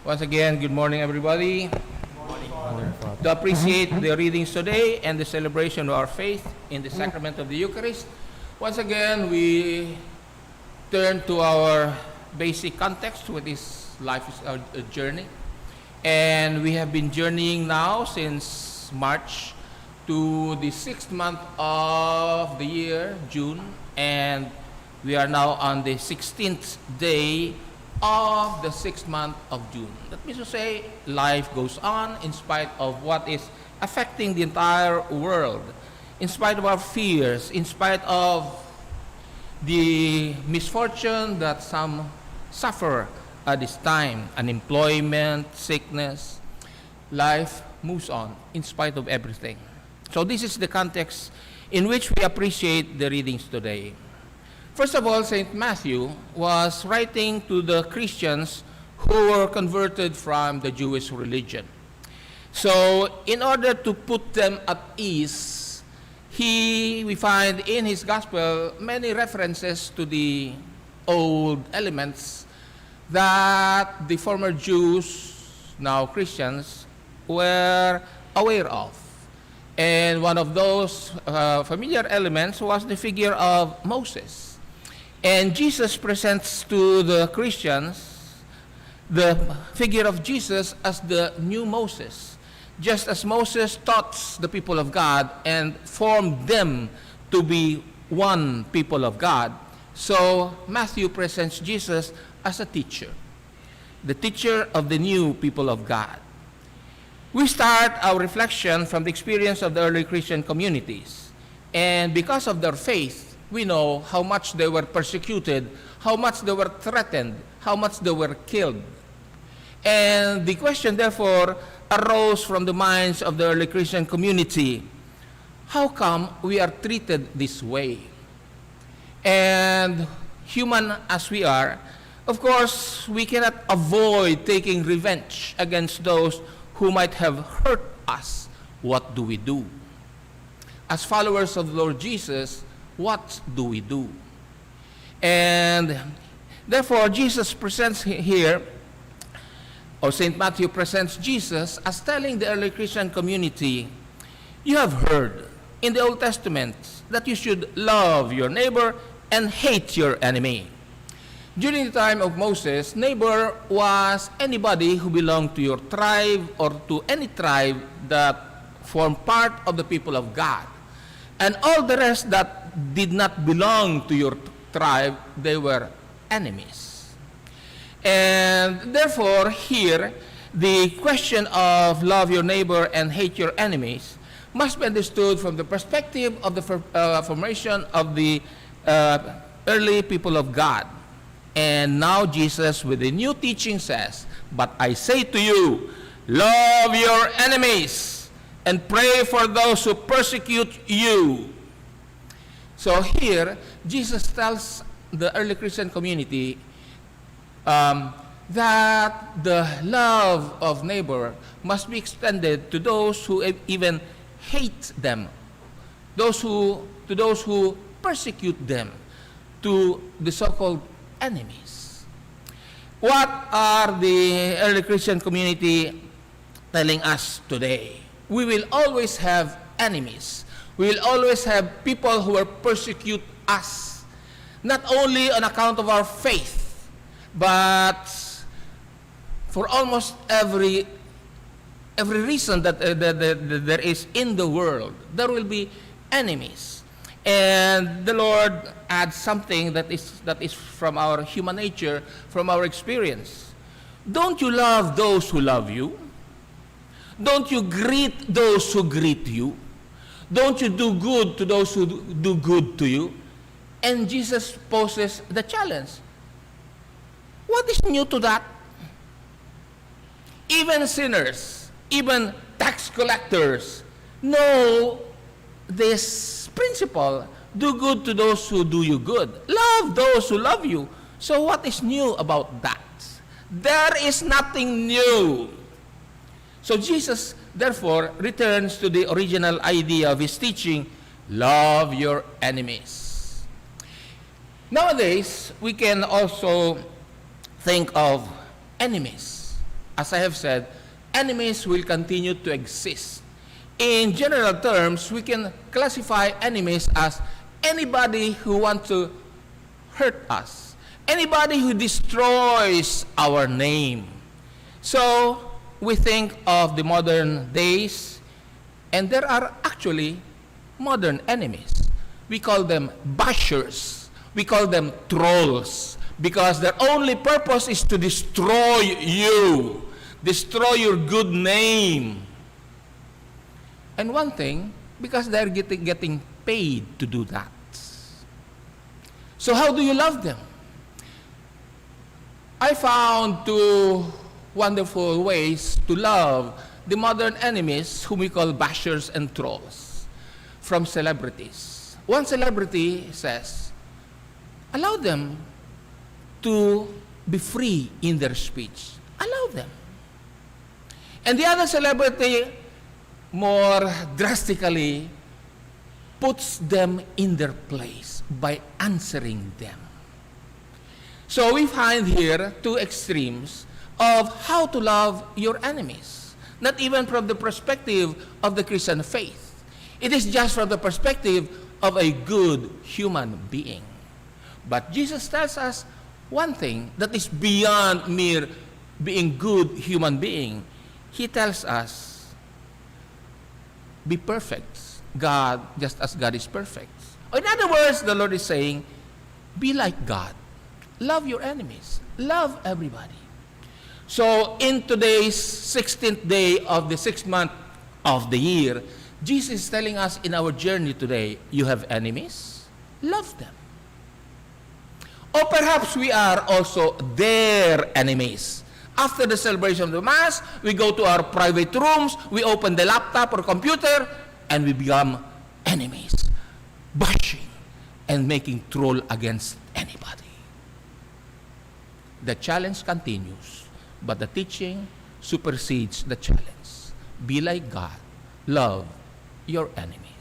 Once again, good morning, everybody. To appreciate the readings today and the celebration of our faith in the sacrament of the Eucharist, once again, we turn to our basic context, what is life is our journey. And we have been journeying now since March to the 6th month of the year, June, and we are now on the 16th day of the 6th month of June. That means to say, life goes on in spite of what is affecting the entire world, in spite of our fears, in spite of the misfortune that some suffer at this time, unemployment, sickness. Life moves on in spite of everything. So this is the context in which we appreciate the readings today. First of all, St. Matthew was writing to the Christians who were converted from the Jewish religion. So in order to put them at ease, we find in his gospel many references to the old elements that the former Jews, now Christians, were aware of. And one of those familiar elements was the figure of Moses. And Jesus presents to the Christians the figure of Jesus as the new Moses. Just as Moses taught the people of God and formed them to be one people of God, so Matthew presents Jesus as a teacher, the teacher of the new people of God. We start our reflection from the experience of the early Christian communities. And because of their faith, we know how much they were persecuted, how much they were threatened, how much they were killed. And the question, therefore, arose from the minds of the early Christian community: how come we are treated this way? And human as we are, of course, we cannot avoid taking revenge against those who might have hurt us. What do we do? As followers of the Lord Jesus, what do we do? And therefore, Jesus presents here, or St. Matthew presents Jesus as telling the early Christian community, you have heard in the Old Testament that you should love your neighbor and hate your enemy. During the time of Moses, neighbor was anybody who belonged to your tribe or to any tribe that formed part of the people of God. And all the rest that did not belong to your tribe, they were enemies. And therefore, here, the question of love your neighbor and hate your enemies must be understood from the perspective of the formation of the early people of God. And now Jesus, with the new teaching, says, but I say to you, love your enemies and pray for those who persecute you. So here, Jesus tells the early Christian community that the love of neighbor must be extended to those who even hate them, to those who persecute them, to the so-called enemies. What are the early Christian community telling us today? We will always have enemies. We will always have people who will persecute us, not only on account of our faith, but for almost every reason that there is in the world, there will be enemies. And the Lord adds something that is from our human nature, from our experience. Don't you love those who love you? Don't you greet those who greet you? Don't you do good to those who do good to you? And Jesus poses the challenge. What is new to that? Even sinners, even tax collectors know this principle. Do good to those who do you good. Love those who love you. So what is new about that? There is nothing new. So Jesus, therefore, returns to the original idea of his teaching, love your enemies. Nowadays, we can also think of enemies. as I have said, enemies will continue to exist. In general terms, we can classify enemies as anybody who wants to hurt us, anybody who destroys our name. So we think of the modern days, and there are actually modern enemies. We call them bashers. We call them trolls, because their only purpose is to destroy you, destroy your good name. And one thing, because they're getting paid to do that. So how do you love them? I found two wonderful ways to love the modern enemies whom we call bashers and trolls from celebrities. One celebrity says, allow them to be free in their speech. Allow them. And the other celebrity more drastically puts them in their place by answering them. So we find here two extremes of how to love your enemies. Not even from the perspective of the Christian faith. It is just from the perspective of a good human being. But Jesus tells us one thing that is beyond mere being good human being. He tells us, be perfect, God, just as God is perfect. In other words, the Lord is saying, be like God. Love your enemies. Love everybody. So, in today's 16th day of the 6th month of the year, Jesus is telling us in our journey today, you have enemies? Love them. Or perhaps we are also their enemies. After the celebration of the Mass, we go to our private rooms, we open the laptop or computer, and we become enemies, bashing and making troll against anybody. The challenge continues, but the teaching supersedes the challenge. Be like God. Love your enemy.